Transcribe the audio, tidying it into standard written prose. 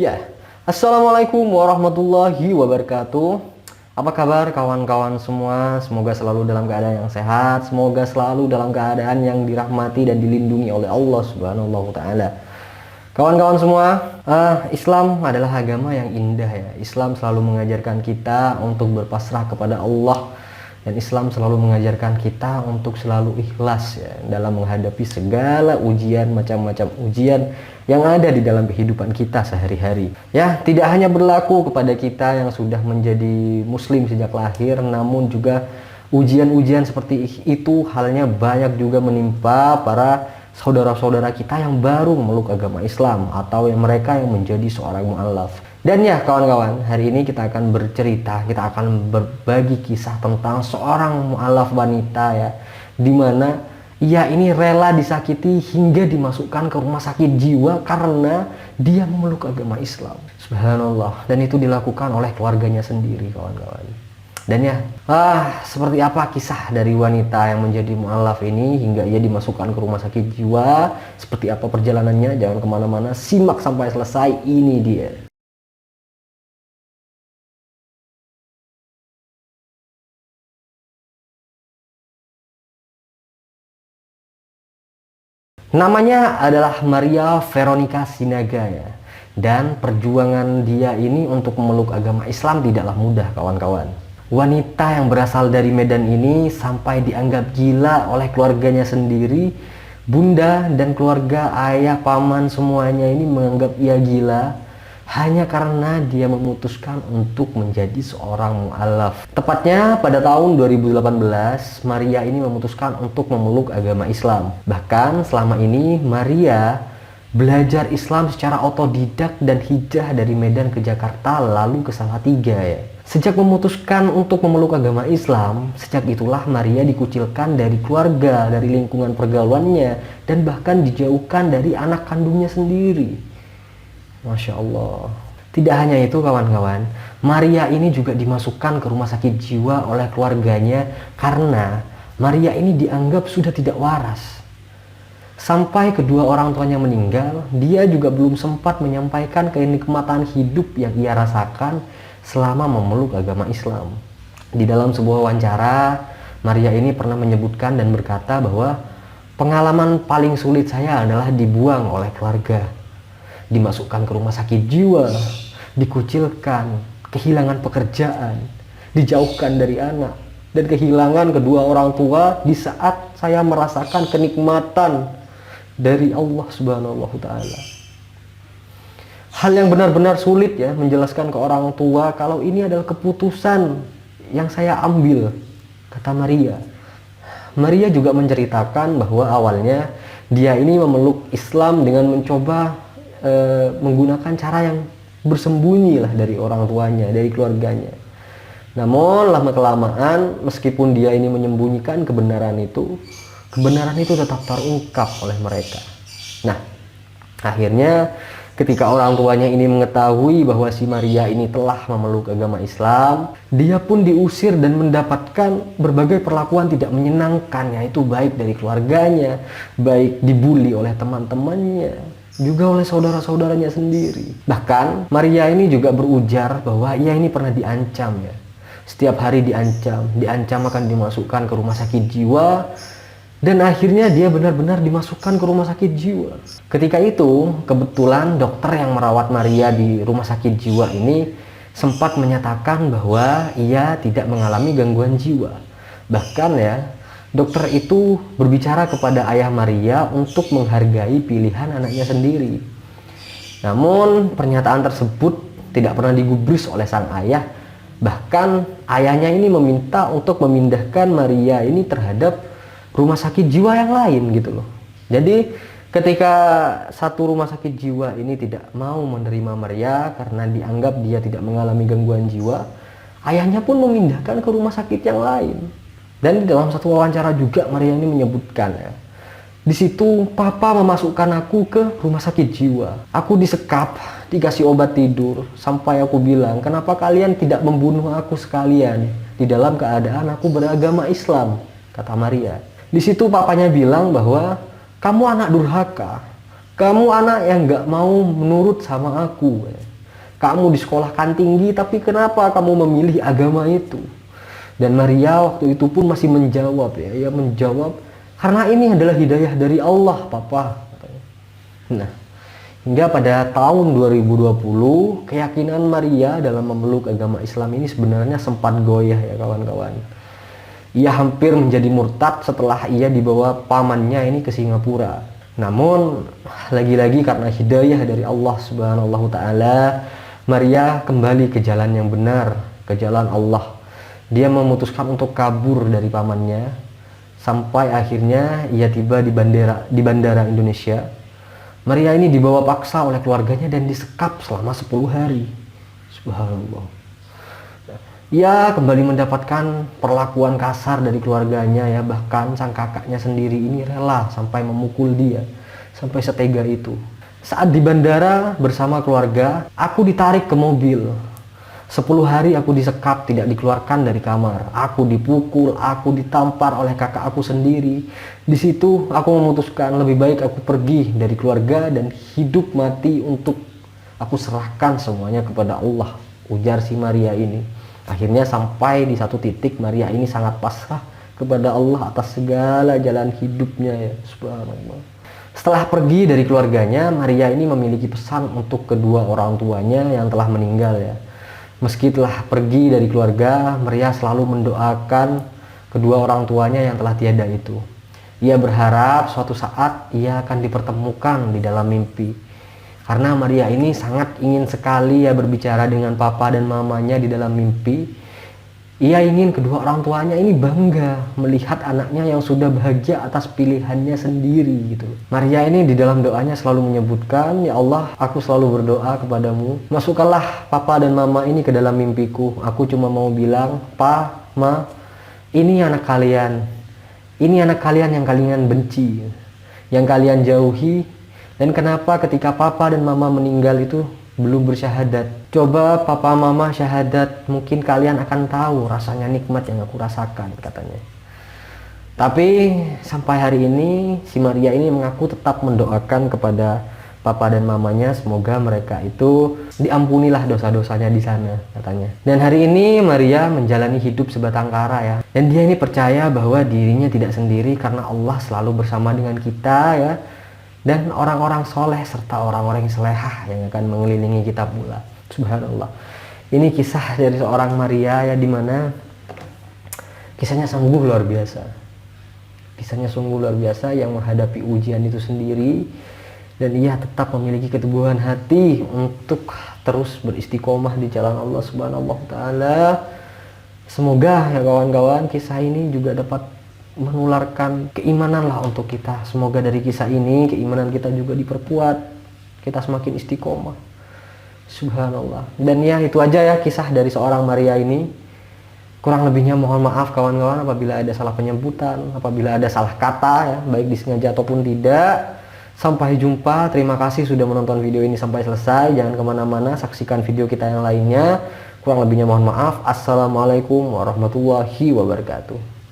Ya, Assalamualaikum warahmatullahi wabarakatuh. Apa kabar kawan-kawan semua? Semoga selalu dalam keadaan yang sehat. Semoga selalu dalam keadaan yang dirahmati dan dilindungi oleh Allah Subhanahu wa Ta'ala. Kawan-kawan semua, Islam adalah agama yang indah ya. Islam selalu mengajarkan kita untuk berpasrah kepada Allah, dan Islam selalu mengajarkan kita untuk selalu ikhlas ya dalam menghadapi segala ujian, macam-macam ujian yang ada di dalam kehidupan kita sehari-hari. Ya, tidak hanya berlaku kepada kita yang sudah menjadi muslim sejak lahir, namun juga ujian-ujian seperti itu halnya banyak juga menimpa para saudara-saudara kita yang baru memeluk agama Islam atau yang mereka yang menjadi seorang mu'allaf. Dan ya kawan-kawan, hari ini kita akan bercerita, kita akan berbagi kisah tentang seorang mu'allaf wanita ya, dimana ia ini rela disakiti hingga dimasukkan ke rumah sakit jiwa karena dia memeluk agama Islam. Subhanallah. Dan itu dilakukan oleh keluarganya sendiri kawan-kawan. Dan ya, seperti apa kisah dari wanita yang menjadi mu'allaf ini hingga ia dimasukkan ke rumah sakit jiwa, seperti apa perjalanannya, jangan kemana-mana, simak sampai selesai, ini dia. Namanya adalah Maria Veronica Sinaga ya. Dan perjuangan dia ini untuk memeluk agama Islam tidaklah mudah kawan-kawan. Wanita yang berasal dari Medan ini sampai dianggap gila oleh keluarganya sendiri. Bunda dan keluarga, ayah, paman semuanya ini menganggap ia gila hanya karena dia memutuskan untuk menjadi seorang mu'allaf. Tepatnya pada tahun 2018, Maria ini memutuskan untuk memeluk agama Islam. Bahkan selama ini Maria belajar Islam secara otodidak dan hijrah dari Medan ke Jakarta lalu ke Salatiga ya. Sejak memutuskan untuk memeluk agama Islam, sejak itulah Maria dikucilkan dari keluarga, dari lingkungan pergaulannya, dan bahkan dijauhkan dari anak kandungnya sendiri. Masya Allah. Tidak hanya itu kawan-kawan, Maria ini juga dimasukkan ke rumah sakit jiwa oleh keluarganya karena Maria ini dianggap sudah tidak waras. Sampai kedua orang tuanya meninggal, dia juga belum sempat menyampaikan kenikmatan hidup yang ia rasakan selama memeluk agama Islam. Di dalam sebuah wawancara, Maria ini pernah menyebutkan dan berkata bahwa pengalaman paling sulit saya adalah dibuang oleh keluarga, dimasukkan ke rumah sakit jiwa, dikucilkan, kehilangan pekerjaan, dijauhkan dari anak, dan kehilangan kedua orang tua di saat saya merasakan kenikmatan dari Allah Subhanahu wa Ta'ala. Hal yang benar-benar sulit ya menjelaskan ke orang tua kalau ini adalah keputusan yang saya ambil, kata Maria. Maria juga menceritakan bahwa awalnya dia ini memeluk Islam dengan mencoba menggunakan cara yang bersembunyi lah dari orang tuanya, dari keluarganya. Namun lama-kelamaan meskipun dia ini menyembunyikan kebenaran itu tetap terungkap oleh mereka. Nah, akhirnya ketika orang tuanya ini mengetahui bahwa si Maria ini telah memeluk agama Islam, dia pun diusir dan mendapatkan berbagai perlakuan tidak menyenangkan, yaitu baik dari keluarganya, baik dibully oleh teman-temannya, juga oleh saudara-saudaranya sendiri. Bahkan Maria ini juga berujar bahwa ia ini pernah diancam ya. Setiap hari diancam akan dimasukkan ke rumah sakit jiwa. Dan akhirnya dia benar-benar dimasukkan ke rumah sakit jiwa. Ketika itu, kebetulan dokter yang merawat Maria di rumah sakit jiwa ini sempat menyatakan bahwa ia tidak mengalami gangguan jiwa. Bahkan ya, dokter itu berbicara kepada ayah Maria untuk menghargai pilihan anaknya sendiri. Namun, pernyataan tersebut tidak pernah digubris oleh sang ayah. Bahkan, ayahnya ini meminta untuk memindahkan Maria ini terhadap rumah sakit jiwa yang lain gitu loh. Jadi ketika satu rumah sakit jiwa ini tidak mau menerima Maria karena dianggap dia tidak mengalami gangguan jiwa, ayahnya pun memindahkan ke rumah sakit yang lain. Dan di dalam satu wawancara juga Maria ini menyebutkan ya, di situ papa memasukkan aku ke rumah sakit jiwa. Aku disekap, dikasih obat tidur, sampai aku bilang, kenapa kalian tidak membunuh aku sekalian di dalam keadaan aku beragama Islam, kata Maria. Di situ papanya bilang bahwa kamu anak durhaka, Kamu anak yang nggak mau menurut sama aku. Kamu disekolahkan tinggi, tapi kenapa kamu memilih agama itu? Dan Maria waktu itu pun masih menjawab ya, ia menjawab, karena ini adalah hidayah dari Allah, Papa. Nah, hingga pada tahun 2020, keyakinan Maria dalam memeluk agama Islam ini sebenarnya sempat goyah ya kawan-kawan. Ia hampir menjadi murtad setelah ia dibawa pamannya ini ke Singapura. Namun, lagi-lagi karena hidayah dari Allah Subhanahu wa Ta'ala, Maria kembali ke jalan yang benar, ke jalan Allah. Dia memutuskan untuk kabur dari pamannya, sampai akhirnya ia tiba di bandara Indonesia. Maria ini dibawa paksa oleh keluarganya dan disekap selama 10 hari. Subhanallah. Ia kembali mendapatkan perlakuan kasar dari keluarganya ya, bahkan sang kakaknya sendiri ini rela sampai memukul dia, sampai setega itu. Saat di bandara bersama keluarga, aku ditarik ke mobil. 10 hari aku disekap, tidak dikeluarkan dari kamar. Aku dipukul, aku ditampar oleh kakak aku sendiri. Di situ aku memutuskan lebih baik aku pergi dari keluarga dan hidup mati untuk aku serahkan semuanya kepada Allah, ujar si Maria ini. Akhirnya sampai di satu titik Maria ini sangat pasrah kepada Allah atas segala jalan hidupnya ya. Subhanallah. Setelah pergi dari keluarganya, Maria ini memiliki pesan untuk kedua orang tuanya yang telah meninggal ya. Meski telah pergi dari keluarga, Maria selalu mendoakan kedua orang tuanya yang telah tiada itu. Ia berharap suatu saat ia akan dipertemukan di dalam mimpi. Karena Maria ini sangat ingin sekali ya berbicara dengan papa dan mamanya di dalam mimpi. Ia ingin kedua orang tuanya ini bangga melihat anaknya yang sudah bahagia atas pilihannya sendiri gitu. Maria ini di dalam doanya selalu menyebutkan, ya Allah, aku selalu berdoa kepadamu, masukkanlah papa dan mama ini ke dalam mimpiku. Aku cuma mau bilang, Pa, Ma, ini anak kalian. Ini anak kalian yang kalian benci, yang kalian jauhi. Dan kenapa ketika papa dan mama meninggal itu belum bersyahadat? Coba papa mama syahadat, mungkin kalian akan tahu rasanya nikmat yang aku rasakan, katanya. Tapi sampai hari ini si Maria ini mengaku tetap mendoakan kepada papa dan mamanya, semoga mereka itu diampunilah dosa-dosanya di sana, katanya. Dan hari ini Maria menjalani hidup sebatang kara ya. Dan dia ini percaya bahwa dirinya tidak sendiri karena Allah selalu bersama dengan kita ya. Dan orang-orang soleh serta orang-orang yang selehah yang akan mengelilingi kita pula. Subhanallah. Ini kisah dari seorang Maria ya, dimana kisahnya sungguh luar biasa. Kisahnya sungguh luar biasa yang menghadapi ujian itu sendiri, dan ia tetap memiliki keteguhan hati untuk terus beristiqomah di jalan Allah Subhanahu wa Ta'ala. Semoga ya kawan-kawan, kisah ini juga dapat menularkan keimanan lah untuk kita. Semoga dari kisah ini keimanan kita juga diperkuat, kita semakin istiqomah. Subhanallah. Dan ya itu aja ya kisah dari seorang Maria ini. Kurang lebihnya mohon maaf kawan-kawan apabila ada salah penyebutan, apabila ada salah kata ya, baik disengaja ataupun tidak. Sampai jumpa, terima kasih sudah menonton video ini sampai selesai. Jangan kemana-mana, saksikan video kita yang lainnya. Kurang lebihnya mohon maaf. Assalamualaikum warahmatullahi wabarakatuh.